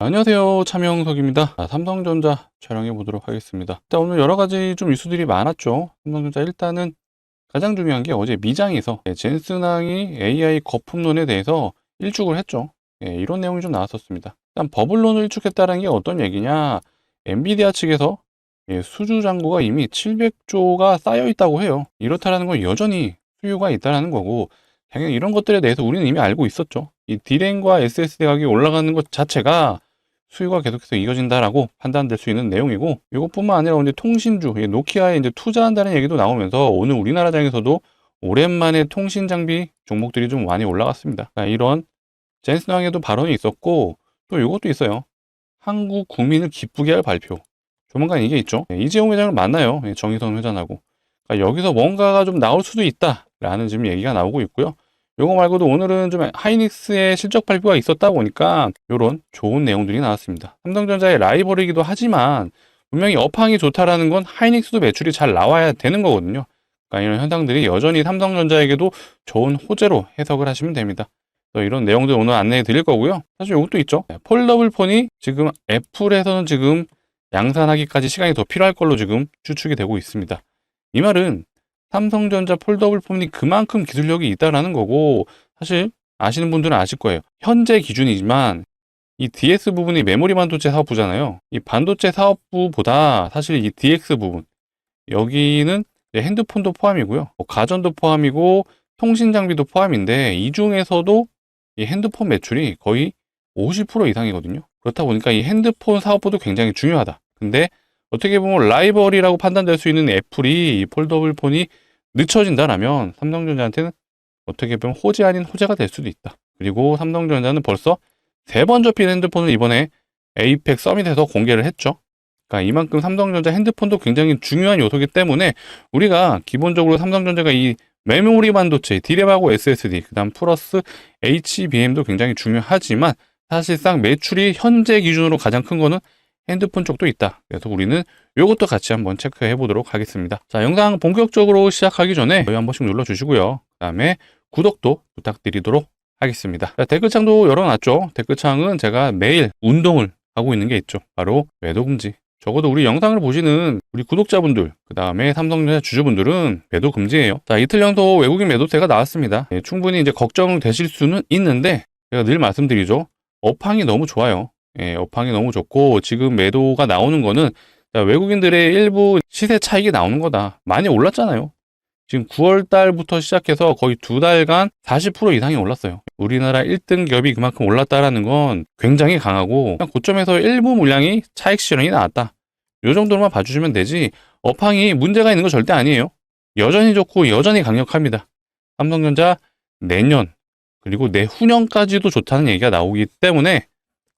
안녕하세요. 차명석입니다. 삼성전자 촬영해 보도록 하겠습니다. 일단 오늘 여러 가지 좀 이슈들이 많았죠. 삼성전자 일단은 가장 중요한 게 어제 미장에서 젠슨항이 AI 거품론에 대해서 일축을 했죠. 이런 내용이 좀 나왔었습니다. 일단 버블론을 일축했다는 게 어떤 얘기냐? 엔비디아 측에서 수주 잔고가 이미 700조가 쌓여 있다고 해요. 이렇다라는 건 여전히 수요가 있다라는 거고, 당연히 이런 것들에 대해서 우리는 이미 알고 있었죠. 이 D램과 SSD 가격이 올라가는 것 자체가 수요가 계속해서 이어진다라고 판단될 수 있는 내용이고, 이것뿐만 아니라 이제 통신주, 노키아에 이제 투자한다는 얘기도 나오면서 오늘 우리나라 장에서도 오랜만에 통신 장비 종목들이 좀 많이 올라갔습니다. 이런 젠슨왕에도 발언이 있었고, 또 이것도 있어요. 한국 국민을 기쁘게 할 발표. 조만간 이게 있죠. 이재용 회장을 만나요. 정의선 회장하고. 그러니까 여기서 뭔가가 좀 나올 수도 있다라는 지금 얘기가 나오고 있고요. 요거 말고도 오늘은 좀 하이닉스의 실적 발표가 있었다 보니까 이런 좋은 내용들이 나왔습니다. 삼성전자의 라이벌이기도 하지만 분명히 업황이 좋다라는 건 하이닉스도 매출이 잘 나와야 되는 거거든요. 그러니까 이런 현상들이 여전히 삼성전자에게도 좋은 호재로 해석을 하시면 됩니다. 이런 내용들 오늘 안내해 드릴 거고요. 사실 이것도 있죠. 폴더블 폰이 지금 애플에서는 지금 양산하기까지 시간이 더 필요할 걸로 지금 추측이 되고 있습니다. 이 말은 삼성전자 폴더블 폰이 그만큼 기술력이 있다라는 거고, 사실 아시는 분들은 아실 거예요. 현재 기준이지만 이 DS 부분이 메모리 반도체 사업부잖아요. 이 반도체 사업부보다 사실 이 DX 부분, 여기는 핸드폰도 포함이고요. 가전도 포함이고 통신 장비도 포함인데, 이 중에서도 이 핸드폰 매출이 거의 50% 이상이거든요. 그렇다 보니까 이 핸드폰 사업부도 굉장히 중요하다. 근데 어떻게 보면 라이벌이라고 판단될 수 있는 애플이 이 폴더블 폰이 늦춰진다라면 삼성전자한테는 어떻게 보면 호재 아닌 호재가 될 수도 있다. 그리고 삼성전자는 벌써 3번 접힌 핸드폰을 이번에 에이펙 서밋에서 공개를 했죠. 그러니까 이만큼 삼성전자 핸드폰도 굉장히 중요한 요소이기 때문에 우리가 기본적으로 삼성전자가 이 메모리 반도체, D램하고 SSD, 그 다음 플러스 HBM도 굉장히 중요하지만 사실상 매출이 현재 기준으로 가장 큰 거는 핸드폰 쪽도 있다. 그래서 우리는 이것도 같이 한번 체크해 보도록 하겠습니다. 자, 영상 본격적으로 시작하기 전에 저희 한 번씩 눌러주시고요. 그 다음에 구독도 부탁드리도록 하겠습니다. 자, 댓글창도 열어놨죠. 댓글창은 제가 매일 운동을 하고 있는 게 있죠. 바로 매도 금지. 적어도 우리 영상을 보시는 우리 구독자분들, 그 다음에 삼성전자 주주분들은 매도 금지예요. 자, 이틀 연속 외국인 매도세가 나왔습니다. 충분히 이제 걱정되실 수는 있는데 제가 늘 말씀드리죠. 업황이 너무 좋아요. 업황이 너무 좋고 지금 매도가 나오는 거는 외국인들의 일부 시세 차익이 나오는 거다. 많이 올랐잖아요. 지금 9월 달부터 시작해서 거의 2달간 40% 이상이 올랐어요. 우리나라 1등 기업이 그만큼 올랐다라는 건 굉장히 강하고, 고점에서 일부 물량이 차익 실현이 나왔다. 이 정도로만 봐주시면 되지, 업황이 문제가 있는 거 절대 아니에요. 여전히 좋고 여전히 강력합니다. 삼성전자 내년 그리고 내후년까지도 좋다는 얘기가 나오기 때문에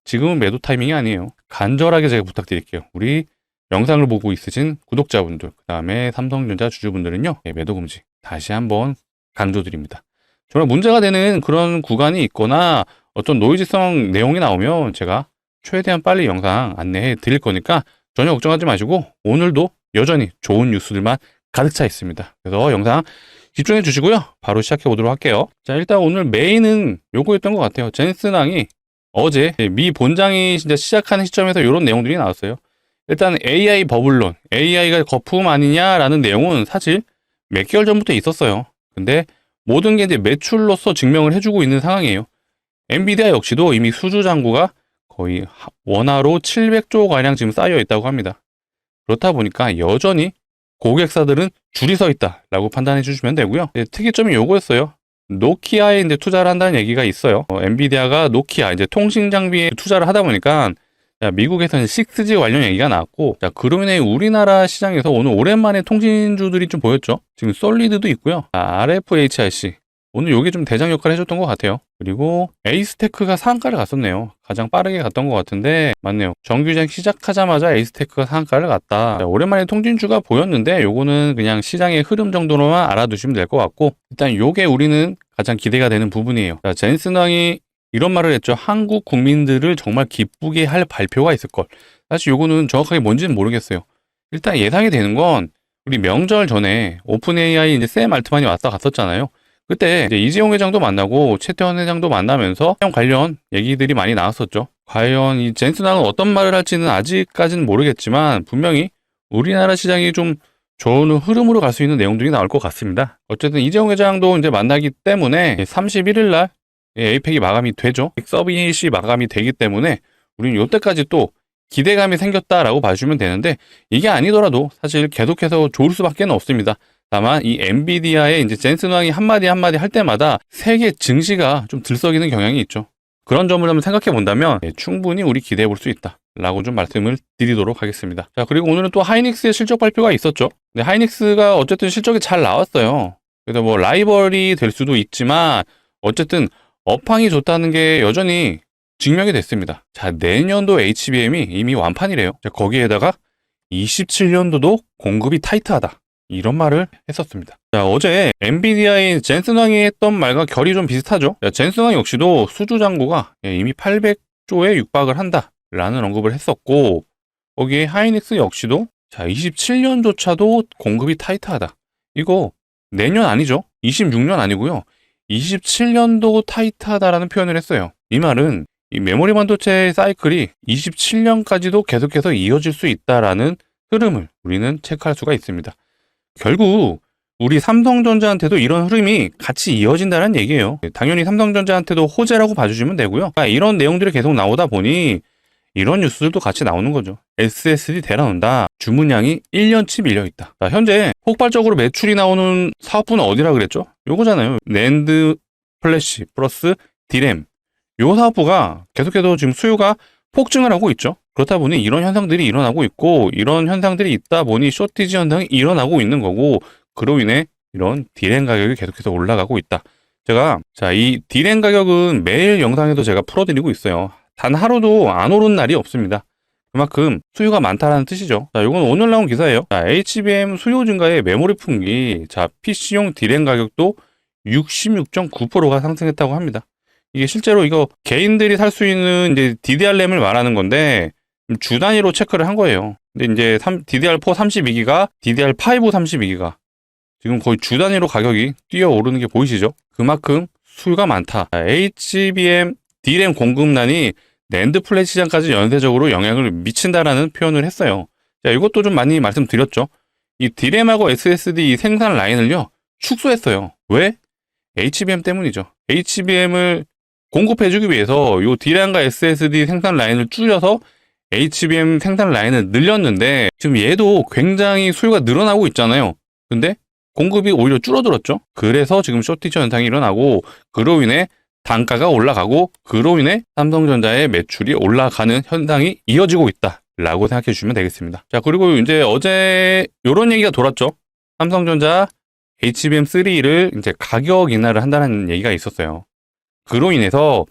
지금은 매도 타이밍이 아니에요. 간절하게 제가 부탁드릴게요. 우리 영상을 보고 있으신 구독자분들, 그 다음에 삼성전자 주주분들은요, 매도 금지 다시 한번 강조드립니다. 정말 문제가 되는 그런 구간이 있거나 어떤 노이즈성 내용이 나오면 제가 최대한 빨리 영상 안내해 드릴 거니까 전혀 걱정하지 마시고 오늘도 여전히 좋은 뉴스들만 가득 차 있습니다. 그래서 영상 집중해 주시고요. 바로 시작해 보도록 할게요. 자, 일단 오늘 메인은 요거였던 것 같아요. 젠슨항이 어제 미 본장이 진짜 시작하는 시점에서 이런 내용들이 나왔어요. 일단 AI 버블론, AI가 거품 아니냐라는 내용은 사실 몇 개월 전부터 있었어요. 근데 모든 게 이제 매출로서 증명을 해주고 있는 상황이에요. 엔비디아 역시도 이미 수주 잔고가 거의 원화로 700조 가량 지금 쌓여 있다고 합니다. 그렇다 보니까 여전히 고객사들은 줄이 서 있다라고 판단해 주시면 되고요. 특이점이 요거였어요. 노키아에 이제 투자를 한다는 얘기가 있어요. 엔비디아가 노키아 이제 통신 장비에 투자를 하다 보니까 미국에서는 6G 관련 얘기가 나왔고, 그로 인해 우리나라 시장에서 오늘 오랜만에 통신주들이 좀 보였죠. 지금 솔리드도 있고요. RFHIC 오늘 요게 좀 대장 역할을 해줬던 것 같아요. 그리고 에이스테크가 상한가를 갔었네요. 가장 빠르게 갔던 것 같은데 맞네요. 정규장 시작하자마자 에이스테크가 상한가를 갔다. 오랜만에 통신주가 보였는데 요거는 그냥 시장의 흐름 정도로만 알아두시면 될 것 같고, 일단 요게 우리는 가장 기대가 되는 부분이에요. 젠슨왕이 이런 말을 했죠. 한국 국민들을 정말 기쁘게 할 발표가 있을 걸. 사실 요거는 정확하게 뭔지는 모르겠어요. 일단 예상이 되는 건 우리 명절 전에 오픈 AI 이제 샘 알트만이 왔다 갔었잖아요. 그때 이제 이재용 회장도 만나고 최태원 회장도 만나면서 관련 얘기들이 많이 나왔었죠. 과연 이 젠슨항은 어떤 말을 할지는 아직까지는 모르겠지만 분명히 우리나라 시장이 좀 좋은 흐름으로 갈 수 있는 내용들이 나올 것 같습니다. 어쨌든 이재용 회장도 이제 만나기 때문에 31일 날 에이펙이 마감이 되죠. 서밋이 마감이 되기 때문에 우리는 이때까지 또 기대감이 생겼다라고 봐주면 되는데 이게 아니더라도 사실 계속해서 좋을 수밖에 없습니다. 다만 이 엔비디아의 이제 젠슨 황이 한마디 할 때마다 세계 증시가 좀 들썩이는 경향이 있죠. 그런 점을 한번 생각해 본다면 충분히 우리 기대해 볼 수 있다 라고 좀 말씀을 드리도록 하겠습니다. 자, 그리고 오늘은 또 하이닉스의 실적 발표가 있었죠. 근데 하이닉스가 어쨌든 실적이 잘 나왔어요. 그래서 뭐 라이벌이 될 수도 있지만 어쨌든 업황이 좋다는 게 여전히 증명이 됐습니다. 자, 내년도 HBM이 이미 완판이래요. 자, 거기에다가 27년도도 공급이 타이트하다. 이런 말을 했었습니다. 자, 어제 엔비디아의 젠슨 황이 했던 말과 결이 좀 비슷하죠. 자, 젠슨 황 역시도 수주 잔고가 이미 800조에 육박을 한다라는 언급을 했었고 거기에 하이닉스 역시도 자, 27년조차도 공급이 타이트하다. 이거 내년 아니죠. 26년 아니고요. 27년도 타이트하다라는 표현을 했어요. 이 말은 이 메모리 반도체 사이클이 27년까지도 계속해서 이어질 수 있다라는 흐름을 우리는 체크할 수가 있습니다. 결국 우리 삼성전자한테도 이런 흐름이 같이 이어진다는 얘기예요. 당연히 삼성전자한테도 호재라고 봐주시면 되고요. 이런 내용들이 계속 나오다 보니 이런 뉴스들도 같이 나오는 거죠. SSD 대란온다. 주문량이 1년치 밀려있다. 자, 현재 폭발적으로 매출이 나오는 사업부는 어디라 그랬죠? 요거잖아요. 낸드 플래시 플러스 디램. 요 사업부가 계속해서 지금 수요가 폭증을 하고 있죠. 그렇다 보니 이런 현상들이 일어나고 있고 이런 현상들이 있다 보니 쇼티지 현상이 일어나고 있는 거고 그로 인해 이런 디램 가격이 계속해서 올라가고 있다. 제가 이 디램 가격은 매일 영상에도 제가 풀어드리고 있어요. 단 하루도 안 오른 날이 없습니다. 그만큼 수요가 많다라는 뜻이죠. 자, 이건 오늘 나온 기사예요. 자, HBM 수요 증가에 메모리 풍기. 자, PC용 디램 가격도 66.9%가 상승했다고 합니다. 이게 실제로 이거 개인들이 살 수 있는 이제 DDR-램을 말하는 건데 주 단위로 체크를 한 거예요. 근데 이제 DDR4 32기가, DDR5 32기가 지금 거의 주 단위로 가격이 뛰어오르는 게 보이시죠? 그만큼 수요가 많다. HBM D램 공급난이 낸드 플래시 시장까지 연쇄적으로 영향을 미친다라는 표현을 했어요. 자, 이것도 좀 많이 말씀드렸죠. 이 D램하고 SSD 생산 라인을요 축소했어요. 왜? HBM 때문이죠. HBM을 공급해주기 위해서 요 D램과 SSD 생산 라인을 줄여서 HBM 생산 라인을 늘렸는데 지금 얘도 굉장히 수요가 늘어나고 있잖아요. 근데 공급이 오히려 줄어들었죠. 그래서 지금 쇼티지 현상이 일어나고 그로 인해 단가가 올라가고 그로 인해 삼성전자의 매출이 올라가는 현상이 이어지고 있다라고 생각해 주시면 되겠습니다. 자, 그리고 이제 어제 이런 얘기가 돌았죠. 삼성전자 HBM3를 이제 가격 인하를 한다는 얘기가 있었어요. 그로 인해서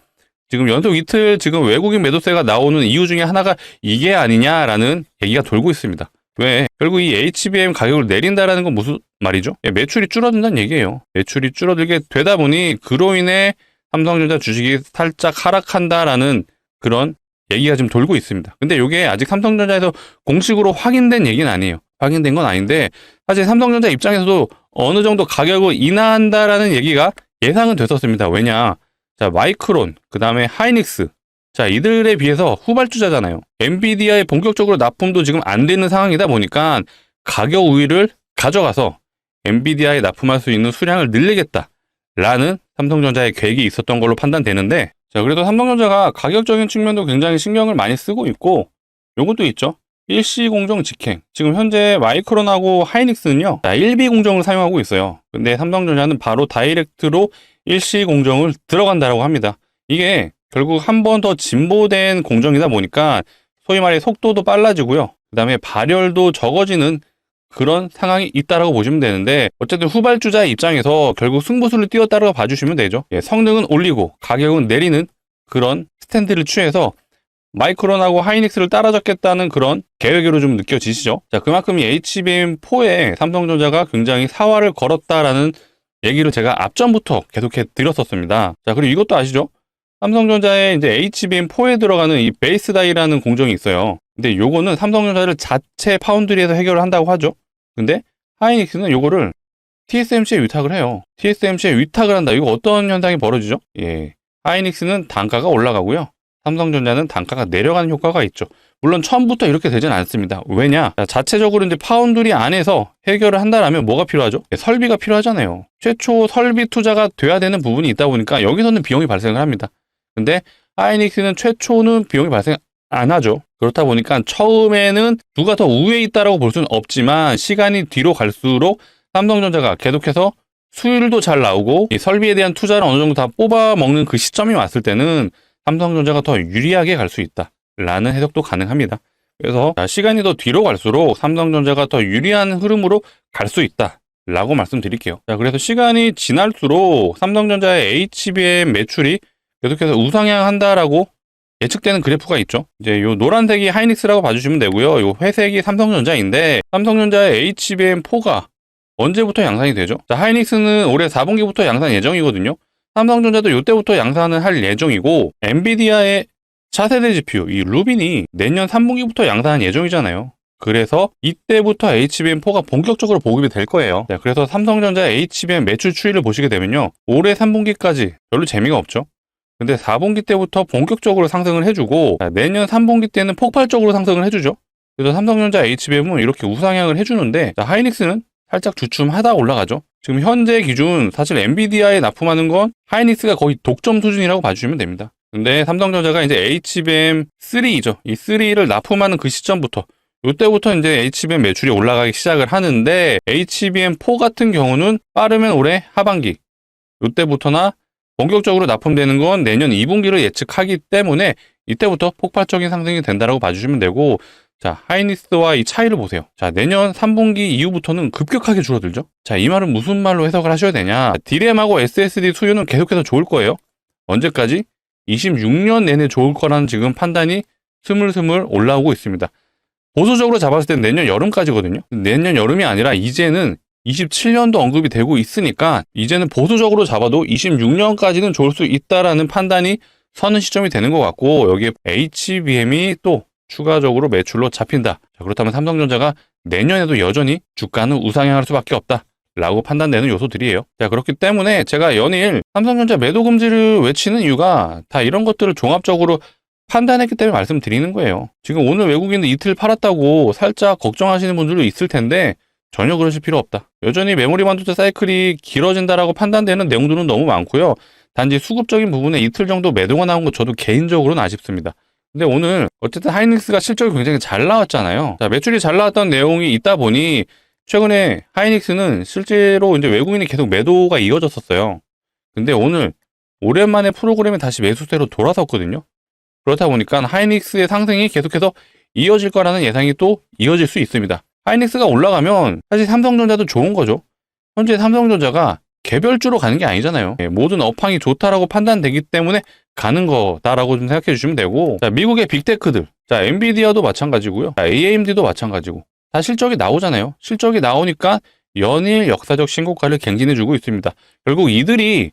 지금 연속 이틀 지금 외국인 매도세가 나오는 이유 중에 하나가 이게 아니냐라는 얘기가 돌고 있습니다. 왜? 결국 이 HBM 가격을 내린다라는 건 무슨 말이죠? 매출이 줄어든다는 얘기예요. 매출이 줄어들게 되다 보니 그로 인해 삼성전자 주식이 살짝 하락한다라는 그런 얘기가 지금 돌고 있습니다. 근데 이게 아직 삼성전자에서 공식으로 확인된 얘기는 아니에요. 확인된 건 아닌데 사실 삼성전자 입장에서도 어느 정도 가격을 인하한다라는 얘기가 예상은 됐었습니다. 왜냐? 자, 마이크론, 그 다음에 하이닉스. 자, 이들에 비해서 후발주자잖아요. 엔비디아에 본격적으로 납품도 지금 안 되는 상황이다 보니까 가격 우위를 가져가서 엔비디아에 납품할 수 있는 수량을 늘리겠다라는 삼성전자의 계획이 있었던 걸로 판단되는데, 자, 그래도 삼성전자가 가격적인 측면도 굉장히 신경을 많이 쓰고 있고, 요것도 있죠. 일시 공정 직행. 지금 현재 마이크론하고 하이닉스는요, 일비 공정을 사용하고 있어요. 근데 삼성전자는 바로 다이렉트로 일시 공정을 들어간다라고 합니다. 이게 결국 한 번 더 진보된 공정이다 보니까 소위 말해 속도도 빨라지고요. 그 다음에 발열도 적어지는 그런 상황이 있다라고 보시면 되는데 어쨌든 후발주자의 입장에서 결국 승부수를 띄웠다라고 봐주시면 되죠. 성능은 올리고 가격은 내리는 그런 스탠드를 취해서 마이크론하고 하이닉스를 따라잡겠다는 그런 계획으로 좀 느껴지시죠. 자, 그만큼 이 HBM4에 삼성전자가 굉장히 사활을 걸었다라는 얘기를 제가 앞전부터 계속해 드렸었습니다. 자, 그리고 이것도 아시죠? 삼성전자의 이제 HBM4에 들어가는 이 베이스 다이라는 공정이 있어요. 근데 요거는 삼성전자를 자체 파운드리에서 해결을 한다고 하죠. 근데 하이닉스는 요거를 TSMC에 위탁을 해요. TSMC에 위탁을 한다. 이거 어떤 현상이 벌어지죠? 하이닉스는 단가가 올라가고요. 삼성전자는 단가가 내려가는 효과가 있죠. 물론 처음부터 이렇게 되진 않습니다. 왜냐? 자체적으로 이제 파운드리 안에서 해결을 한다라면 뭐가 필요하죠? 설비가 필요하잖아요. 최초 설비 투자가 돼야 되는 부분이 있다 보니까 여기서는 비용이 발생을 합니다. 근데 하이닉스는 최초는 비용이 발생 안 하죠. 그렇다 보니까 처음에는 누가 더 우위에 있다라고 볼 수는 없지만 시간이 뒤로 갈수록 삼성전자가 계속해서 수율도 잘 나오고 이 설비에 대한 투자를 어느 정도 다 뽑아 먹는 그 시점이 왔을 때는 삼성전자가 더 유리하게 갈 수 있다라는 해석도 가능합니다. 그래서 시간이 더 뒤로 갈수록 삼성전자가 더 유리한 흐름으로 갈 수 있다라고 말씀드릴게요. 자, 그래서 시간이 지날수록 삼성전자의 HBM 매출이 계속해서 우상향한다라고 예측되는 그래프가 있죠. 이제 요 노란색이 하이닉스라고 봐주시면 되고요. 요 회색이 삼성전자인데 삼성전자의 HBM4가 언제부터 양산이 되죠? 자, 하이닉스는 올해 4분기부터 양산 예정이거든요. 삼성전자도 이때부터 양산을 할 예정이고 엔비디아의 차세대 GPU 이 루빈이 내년 3분기부터 양산할 예정이잖아요. 그래서 이때부터 HBM4가 본격적으로 보급이 될 거예요. 자, 그래서 삼성전자의 HBM 매출 추이를 보시게 되면요. 올해 3분기까지 별로 재미가 없죠. 근데 4분기 때부터 본격적으로 상승을 해주고 내년 3분기 때는 폭발적으로 상승을 해주죠. 그래서 삼성전자 HBM은 이렇게 우상향을 해주는데 하이닉스는 살짝 주춤하다 올라가죠. 지금 현재 기준 사실 엔비디아에 납품하는 건 하이닉스가 거의 독점 수준이라고 봐주시면 됩니다. 근데 삼성전자가 이제 HBM3죠. 이 3를 납품하는 그 시점부터 이때부터 이제 HBM 매출이 올라가기 시작을 하는데 HBM4 같은 경우는 빠르면 올해 하반기 이때부터나 본격적으로 납품되는 건 내년 2분기를 예측하기 때문에 이때부터 폭발적인 상승이 된다라고 봐주시면 되고 자, 하이닉스와 이 차이를 보세요. 자, 내년 3분기 이후부터는 급격하게 줄어들죠. 자, 이 말은 무슨 말로 해석을 하셔야 되냐? DRAM하고 SSD 수요는 계속해서 좋을 거예요. 언제까지? 26년 내내 좋을 거라는 지금 판단이 스물스물 올라오고 있습니다. 보수적으로 잡았을 때 내년 여름까지거든요. 내년 여름이 아니라 이제는 27년도 언급이 되고 있으니까 이제는 보수적으로 잡아도 26년까지는 좋을 수 있다라는 판단이 서는 시점이 되는 것 같고 여기에 HBM이 또 추가적으로 매출로 잡힌다. 자, 그렇다면 삼성전자가 내년에도 여전히 주가는 우상향할 수밖에 없다. 라고 판단되는 요소들이에요. 자, 그렇기 때문에 제가 연일 삼성전자 매도 금지를 외치는 이유가 다 이런 것들을 종합적으로 판단했기 때문에 말씀드리는 거예요. 지금 오늘 외국인들 이틀 팔았다고 살짝 걱정하시는 분들도 있을 텐데 전혀 그러실 필요 없다. 여전히 메모리 반도체 사이클이 길어진다라고 판단되는 내용들은 너무 많고요. 단지 수급적인 부분에 이틀 정도 매도가 나온 거 저도 개인적으로는 아쉽습니다. 근데 오늘 어쨌든 하이닉스가 실적이 굉장히 잘 나왔잖아요. 자, 매출이 잘 나왔던 내용이 있다 보니 최근에 하이닉스는 실제로 이제 외국인이 계속 매도가 이어졌었어요. 근데 오늘 오랜만에 프로그램이 다시 매수세로 돌아섰거든요. 그렇다 보니까 하이닉스의 상승이 계속해서 이어질 거라는 예상이 또 이어질 수 있습니다. 하이닉스가 올라가면 사실 삼성전자도 좋은 거죠. 현재 삼성전자가 개별주로 가는 게 아니잖아요. 모든 업황이 좋다라고 판단되기 때문에 가는 거다라고 좀 생각해 주시면 되고 자, 미국의 빅테크들 자, 엔비디아도 마찬가지고요. 자, AMD도 마찬가지고 다 실적이 나오잖아요. 실적이 나오니까 연일 역사적 신고가를 갱신해 주고 있습니다. 결국 이들이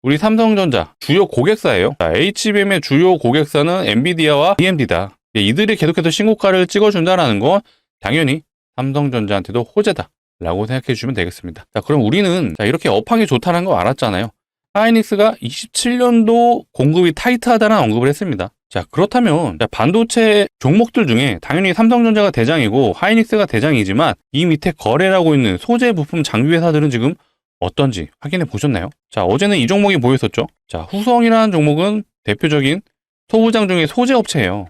우리 삼성전자 주요 고객사예요. 자, HBM의 주요 고객사는 엔비디아와 AMD다. 이들이 계속해서 신고가를 찍어준다는 건 당연히 삼성전자한테도 호재다. 라고 생각해 주시면 되겠습니다. 자, 그럼 우리는 자, 이렇게 업황이 좋다는 거 알았잖아요. 하이닉스가 27년도 공급이 타이트하다는 언급을 했습니다. 자, 그렇다면 자, 반도체 종목들 중에 당연히 삼성전자가 대장이고 하이닉스가 대장이지만 이 밑에 거래하고 있는 소재 부품 장비 회사들은 지금 어떤지 확인해 보셨나요? 자, 어제는 이 종목이 보였었죠. 자, 후성이라는 종목은 대표적인 소부장 중에 소재 업체예요.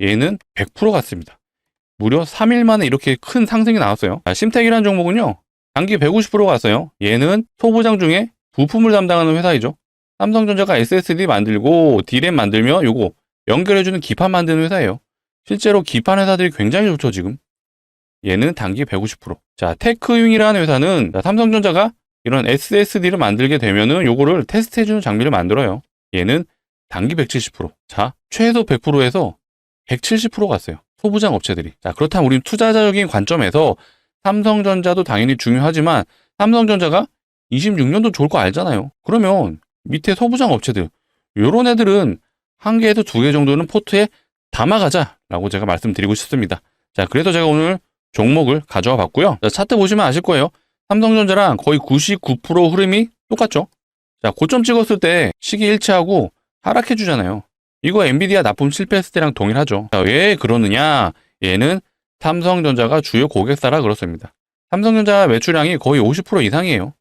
얘는 100% 갔습니다. 무려 3일 만에 이렇게 큰 상승이 나왔어요. 심텍이라는 종목은요. 단기 150% 갔어요. 얘는 소부장 중에 부품을 담당하는 회사이죠. 삼성전자가 SSD 만들고 DRAM 만들면 요거 연결해주는 기판 만드는 회사예요. 실제로 기판 회사들이 굉장히 좋죠, 지금. 얘는 단기 150%. 자, 테크윙이라는 회사는 삼성전자가 이런 SSD를 만들게 되면은 요거를 테스트해주는 장비를 만들어요. 얘는 단기 170%. 자, 최소 100%에서 170% 갔어요. 소부장 업체들이. 자, 그렇다면 우리는 투자자적인 관점에서 삼성전자도 당연히 중요하지만 삼성전자가 26년도 좋을 거 알잖아요. 그러면 밑에 소부장 업체들 요런 애들은 한 개에서 두 개 정도는 포트에 담아가자라고 제가 말씀드리고 싶습니다. 자, 그래서 제가 오늘 종목을 가져와 봤고요. 자, 차트 보시면 아실 거예요. 삼성전자랑 거의 99% 흐름이 똑같죠. 자, 고점 찍었을 때 시기 일치하고 하락해 주잖아요. 이거 엔비디아 납품 실패했을 때랑 동일하죠. 자, 왜 그러느냐? 얘는 삼성전자가 주요 고객사라 그렇습니다. 삼성전자 매출량이 거의 50% 이상이에요.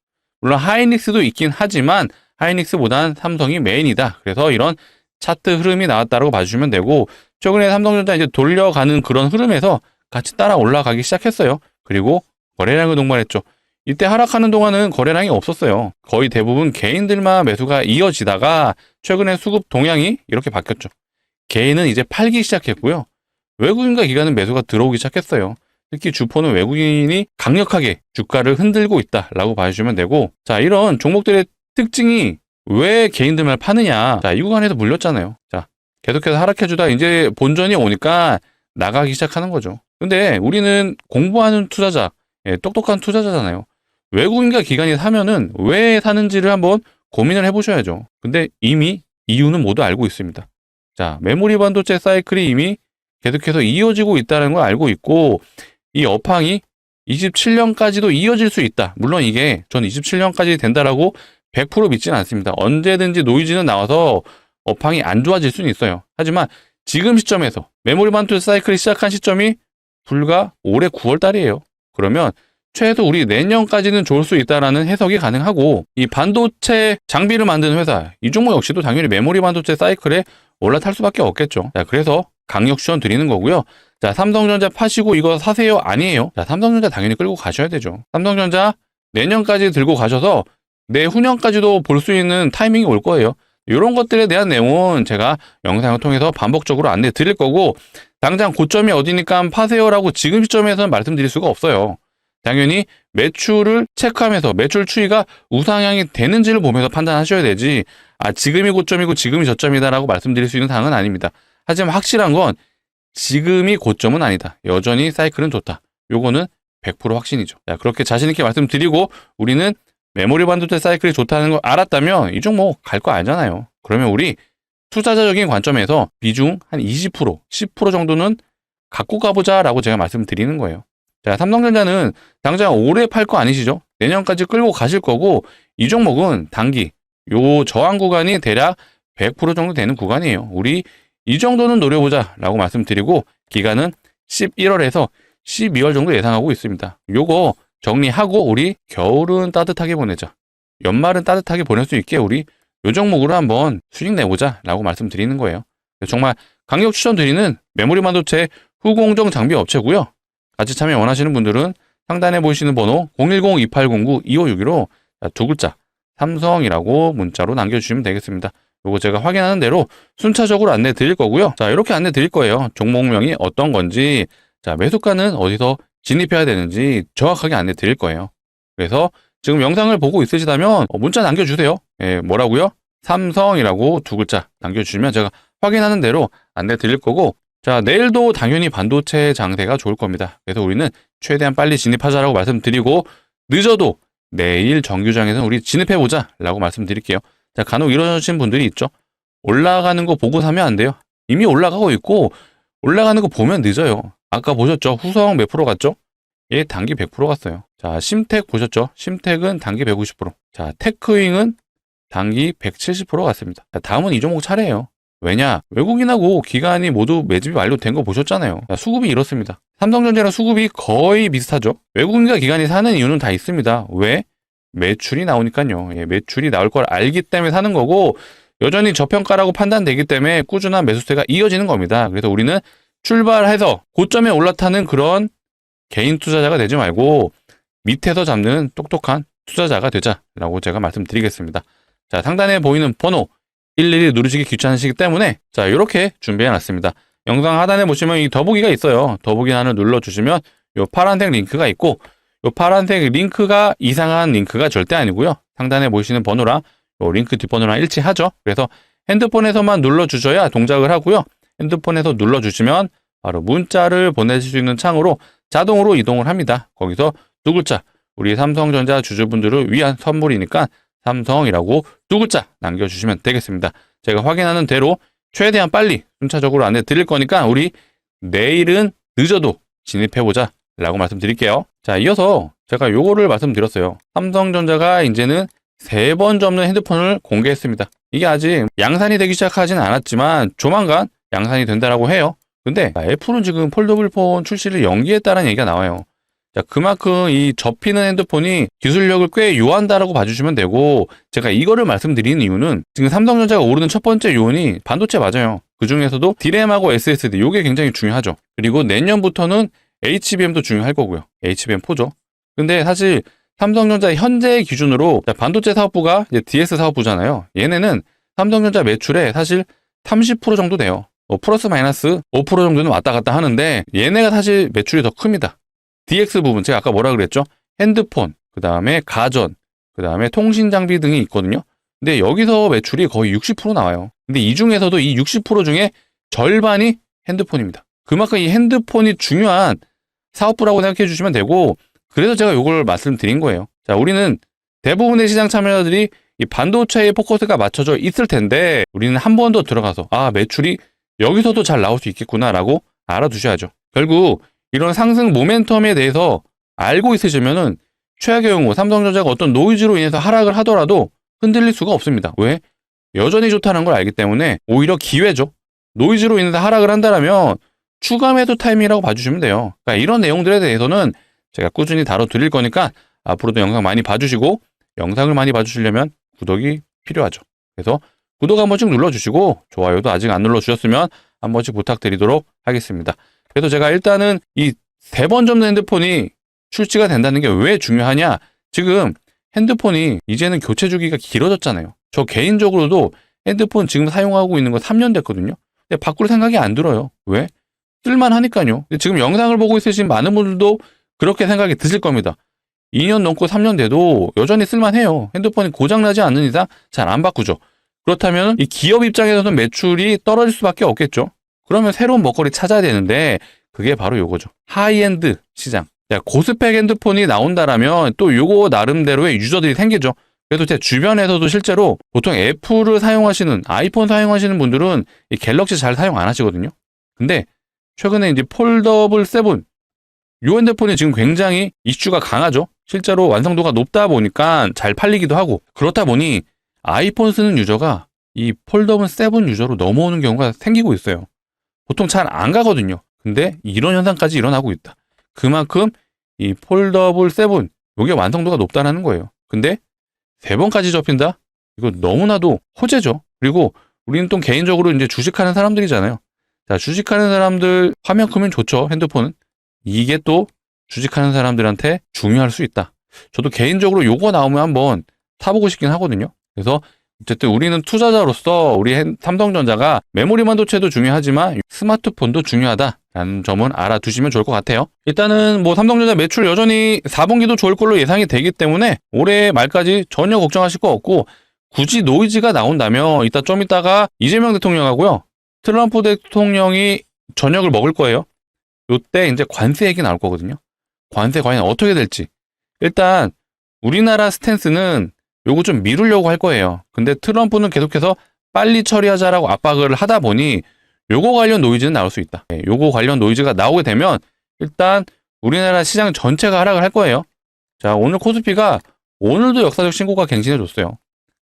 물론 하이닉스도 있긴 하지만 하이닉스보단 삼성이 메인이다. 그래서 이런 차트 흐름이 나왔다고 봐주시면 되고, 최근에 삼성전자 이제 돌려가는 그런 흐름에서 같이 따라 올라가기 시작했어요. 그리고 거래량을 동반했죠. 이때 하락하는 동안은 거래량이 없었어요. 거의 대부분 개인들만 매수가 이어지다가 최근에 수급 동향이 이렇게 바뀌었죠. 개인은 이제 팔기 시작했고요. 외국인과 기관은 매수가 들어오기 시작했어요. 특히 주포는 외국인이 강력하게 주가를 흔들고 있다라고 봐주시면 되고, 자, 이런 종목들의 특징이 왜 개인들만 파느냐. 자, 이 구간에서 물렸잖아요. 자, 계속해서 하락해주다 이제 본전이 오니까 나가기 시작하는 거죠. 근데 우리는 공부하는 투자자, 똑똑한 투자자잖아요. 외국인과 기관이 사면은 왜 사는지를 한번 고민을 해보셔야죠. 근데 이미 이유는 모두 알고 있습니다. 자, 메모리 반도체 사이클이 이미 계속해서 이어지고 있다는 걸 알고 있고, 이 업황이 27년까지도 이어질 수 있다. 물론 이게 전 27년까지 된다라고 100% 믿지는 않습니다. 언제든지 노이즈는 나와서 업황이 안 좋아질 수는 있어요. 하지만 지금 시점에서 메모리 반도체 사이클이 시작한 시점이 불과 올해 9월 달이에요. 그러면 최소 우리 내년까지는 좋을 수 있다라는 해석이 가능하고, 이 반도체 장비를 만드는 회사, 이 종목 역시도 당연히 메모리 반도체 사이클에 올라탈 수밖에 없겠죠. 자, 그래서 강력 추천 드리는 거고요. 자, 삼성전자 파시고 이거 사세요? 아니에요. 자, 삼성전자 당연히 끌고 가셔야 되죠. 삼성전자 내년까지 들고 가셔서 내후년까지도 볼 수 있는 타이밍이 올 거예요. 이런 것들에 대한 내용은 제가 영상을 통해서 반복적으로 안내 드릴 거고, 당장 고점이 어디니까 파세요라고 지금 시점에서는 말씀드릴 수가 없어요. 당연히 매출을 체크하면서 매출 추이가 우상향이 되는지를 보면서 판단하셔야 되지, 아, 지금이 고점이고 지금이 저점이다라고 말씀드릴 수 있는 상황은 아닙니다. 하지만 확실한 건 지금이 고점은 아니다. 여전히 사이클은 좋다. 요거는 100% 확신이죠. 자, 그렇게 자신있게 말씀드리고, 우리는 메모리 반도체 사이클이 좋다는 걸 알았다면 이 종목 갈 거 알잖아요. 그러면 우리 투자자적인 관점에서 비중 한 20%, 10% 정도는 갖고 가보자라고 제가 말씀드리는 거예요. 자, 삼성전자는 당장 올해 팔 거 아니시죠? 내년까지 끌고 가실 거고, 이 종목은 단기, 요 저항 구간이 대략 100% 정도 되는 구간이에요. 우리 이 정도는 노려보자라고 말씀드리고, 기간은 11월에서 12월 정도 예상하고 있습니다. 요거 정리하고 우리 겨울은 따뜻하게 보내자, 연말은 따뜻하게 보낼 수 있게 우리 요 종목으로 한번 수익 내보자라고 말씀드리는 거예요. 정말 강력 추천드리는 메모리 반도체 후공정 장비 업체고요. 같이 참여 원하시는 분들은 상단에 보이시는 번호 010-2809-2561로 두 글자 삼성이라고 문자로 남겨주시면 되겠습니다. 요거 제가 확인하는 대로 순차적으로 안내 드릴 거고요. 자, 이렇게 안내 드릴 거예요. 종목명이 어떤 건지, 자, 매수가는 어디서 진입해야 되는지 정확하게 안내 드릴 거예요. 그래서 지금 영상을 보고 있으시다면 문자 남겨주세요. 뭐라고요? 삼성이라고 두 글자 남겨주시면 제가 확인하는 대로 안내 드릴 거고, 자, 내일도 당연히 반도체 장세가 좋을 겁니다. 그래서 우리는 최대한 빨리 진입하자라고 말씀드리고, 늦어도 내일 정규장에서는 우리 진입해보자 라고 말씀드릴게요. 자, 간혹 이러신 분들이 있죠. 올라가는 거 보고 사면 안 돼요. 이미 올라가고 있고 올라가는 거 보면 늦어요. 아까 보셨죠? 후성 몇 프로 갔죠? 얘 단기 100% 갔어요. 자, 심텍 보셨죠? 심텍은 단기 150%. 자, 테크윙은 단기 170% 갔습니다. 자, 다음은 이 종목 차례예요. 왜냐? 외국인하고 기관이 모두 매집이 완료된 거 보셨잖아요. 자, 수급이 이렇습니다. 삼성전자랑 수급이 거의 비슷하죠? 외국인과 기관이 사는 이유는 다 있습니다. 왜? 매출이 나오니까요. 매출이 나올 걸 알기 때문에 사는 거고, 여전히 저평가라고 판단되기 때문에 꾸준한 매수세가 이어지는 겁니다. 그래서 우리는 출발해서 고점에 올라타는 그런 개인 투자자가 되지 말고 밑에서 잡는 똑똑한 투자자가 되자라고 제가 말씀드리겠습니다. 자, 상단에 보이는 번호 일일이 누르시기 귀찮으시기 때문에 자, 이렇게 준비해놨습니다. 영상 하단에 보시면 이 더보기가 있어요. 더보기 하나를 눌러주시면 이 파란색 링크가 있고, 이 파란색 링크가 이상한 링크가 절대 아니고요. 상단에 보이시는 번호랑 이 링크 뒷번호랑 일치하죠. 그래서 핸드폰에서만 눌러주셔야 동작을 하고요. 핸드폰에서 눌러주시면 바로 문자를 보내실 수 있는 창으로 자동으로 이동을 합니다. 거기서 두 글자, 우리 삼성전자 주주분들을 위한 선물이니까 삼성이라고 두 글자 남겨주시면 되겠습니다. 제가 확인하는 대로 최대한 빨리 순차적으로 안내 드릴 거니까 우리 내일은 늦어도 진입해보자 라고 말씀드릴게요. 자, 이어서 제가 요거를 말씀드렸어요. 삼성전자가 이제는 3번 접는 핸드폰을 공개했습니다. 이게 아직 양산이 되기 시작하지는 않았지만 조만간 양산이 된다라고 해요. 근데 애플은 지금 폴더블 폰 출시를 연기했다는 얘기가 나와요. 자, 그만큼 이 접히는 핸드폰이 기술력을 꽤 요한다라고 봐주시면 되고, 제가 이거를 말씀드리는 이유는 지금 삼성전자가 오르는 첫 번째 요인이 반도체 맞아요. 그 중에서도 D램하고 SSD, 요게 굉장히 중요하죠. 그리고 내년부터는 HBM도 중요할 거고요. HBM4죠. 근데 사실 삼성전자 현재 기준으로 반도체 사업부가 이제 DS 사업부잖아요. 얘네는 삼성전자 매출에 사실 30% 정도 돼요. 플러스 마이너스 5% 정도는 왔다 갔다 하는데 얘네가 사실 매출이 더 큽니다. DX 부분, 제가 아까 뭐라 그랬죠? 핸드폰, 그 다음에 가전, 그 다음에 통신 장비 등이 있거든요. 근데 여기서 매출이 거의 60% 나와요. 근데 이 중에서도 이 60% 중에 절반이 핸드폰입니다. 그만큼 이 핸드폰이 중요한 사업부라고 생각해 주시면 되고, 그래서 제가 이걸 말씀드린 거예요. 자, 우리는 대부분의 시장 참여자들이 이 반도체에 포커스가 맞춰져 있을 텐데, 우리는 한 번 더 들어가서 매출이 여기서도 잘 나올 수 있겠구나라고 알아두셔야죠. 결국 이런 상승 모멘텀에 대해서 알고 있으시면은 최악의 경우 삼성전자가 어떤 노이즈로 인해서 하락을 하더라도 흔들릴 수가 없습니다. 왜? 여전히 좋다는 걸 알기 때문에 오히려 기회죠. 노이즈로 인해서 하락을 한다면 추가 매도 타이밍이라고 봐주시면 돼요. 그러니까 이런 내용들에 대해서는 제가 꾸준히 다뤄드릴 거니까 앞으로도 영상 많이 봐주시고, 영상을 많이 봐주시려면 구독이 필요하죠. 그래서 구독 한 번씩 눌러주시고 좋아요도 아직 안 눌러주셨으면 한 번씩 부탁드리도록 하겠습니다. 그래서 제가 일단은 이 3번 접는 핸드폰이 출시가 된다는 게 왜 중요하냐? 지금 핸드폰이 이제는 교체 주기가 길어졌잖아요. 저 개인적으로도 핸드폰 지금 사용하고 있는 거 3년 됐거든요. 근데 바꿀 생각이 안 들어요. 왜? 쓸만하니까요. 지금 영상을 보고 있으신 많은 분들도 그렇게 생각이 드실 겁니다. 2년 넘고 3년 돼도 여전히 쓸만해요. 핸드폰이 고장나지 않는 이상 잘 안 바꾸죠. 그렇다면 이 기업 입장에서는 매출이 떨어질 수밖에 없겠죠. 그러면 새로운 먹거리 찾아야 되는데 그게 바로 요거죠. 하이엔드 시장. 고스펙 핸드폰이 나온다라면 또 요거 나름대로의 유저들이 생기죠. 그래서 제 주변에서도 실제로 보통 애플을 사용하시는, 아이폰 사용하시는 분들은 이 갤럭시 잘 사용 안 하시거든요. 근데 최근에 이제 폴더블 7, 요 핸드폰이 지금 굉장히 이슈가 강하죠. 실제로 완성도가 높다 보니까 잘 팔리기도 하고, 그렇다 보니 아이폰 쓰는 유저가 이 폴더블 7 유저로 넘어오는 경우가 생기고 있어요. 보통 잘 안 가거든요. 근데 이런 현상까지 일어나고 있다. 그만큼 이 폴더블 7, 이게 완성도가 높다는 거예요. 근데 3번까지 접힌다? 이거 너무나도 호재죠. 그리고 우리는 또 개인적으로 이제 주식하는 사람들이잖아요. 자, 주식하는 사람들 화면 크면 좋죠, 핸드폰은. 이게 또 주식하는 사람들한테 중요할 수 있다. 저도 개인적으로 요거 나오면 한번 타보고 싶긴 하거든요. 그래서 어쨌든 우리는 투자자로서 우리 삼성전자가 메모리 반도체도 중요하지만 스마트폰도 중요하다라는 점은 알아두시면 좋을 것 같아요. 일단은 뭐 삼성전자 매출 여전히 4분기도 좋을 걸로 예상이 되기 때문에 올해 말까지 전혀 걱정하실 거 없고, 굳이 노이즈가 나온다면 이따 좀 이따가 이재명 대통령하고요, 트럼프 대통령이 저녁을 먹을 거예요. 요때 이제 관세 얘기 나올 거거든요. 관세 과연 어떻게 될지. 일단 우리나라 스탠스는 요거 좀 미루려고 할 거예요. 근데 트럼프는 계속해서 빨리 처리하자라고 압박을 하다 보니 요거 관련 노이즈는 나올 수 있다. 요거 관련 노이즈가 나오게 되면 일단 우리나라 시장 전체가 하락을 할 거예요. 자, 오늘 코스피가 오늘도 역사적 신고가 갱신해줬어요.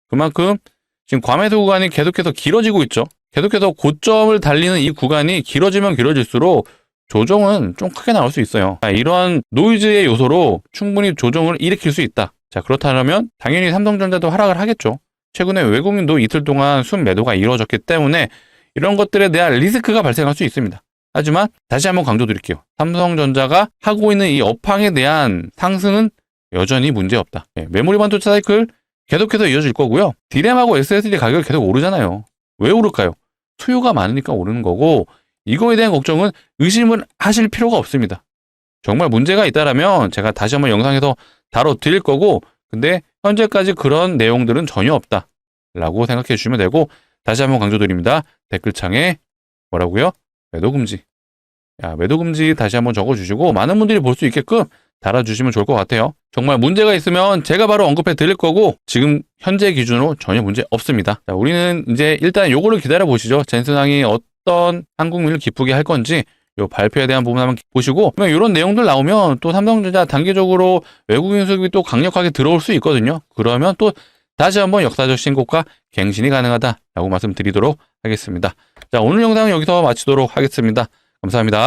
그만큼 지금 과매수 구간이 계속해서 길어지고 있죠. 계속해서 고점을 달리는 이 구간이 길어지면 길어질수록 조정은 좀 크게 나올 수 있어요. 자, 이러한 노이즈의 요소로 충분히 조정을 일으킬 수 있다. 자, 그렇다면 당연히 삼성전자도 하락을 하겠죠. 최근에 외국인도 이틀 동안 순매도가 이루어졌기 때문에 이런 것들에 대한 리스크가 발생할 수 있습니다. 하지만 다시 한번 강조드릴게요. 삼성전자가 하고 있는 이 업황에 대한 상승은 여전히 문제없다. 메모리 반도체 사이클 계속해서 이어질 거고요. D램하고 SSD 가격이 계속 오르잖아요. 왜 오를까요? 수요가 많으니까 오르는 거고, 이거에 대한 걱정은 의심을 하실 필요가 없습니다. 정말 문제가 있다라면 제가 다시 한번 영상에서 다뤄드릴 거고, 근데 현재까지 그런 내용들은 전혀 없다 라고 생각해 주시면 되고, 다시 한번 강조드립니다. 댓글창에 뭐라고요? 매도금지. 매도금지 다시 한번 적어주시고 많은 분들이 볼 수 있게끔 달아주시면 좋을 것 같아요. 정말 문제가 있으면 제가 바로 언급해 드릴 거고, 지금 현재 기준으로 전혀 문제 없습니다. 자, 우리는 이제 일단 요거를 기다려 보시죠. 젠슨항이 어떤 한국민을 기쁘게 할 건지 요 발표에 대한 부분 한번 보시고, 이런 내용들 나오면 또 삼성전자 단기적으로 외국인 수급이 또 강력하게 들어올 수 있거든요. 그러면 또 다시 한번 역사적 신고가 갱신이 가능하다라고 말씀드리도록 하겠습니다. 자, 오늘 영상은 여기서 마치도록 하겠습니다. 감사합니다.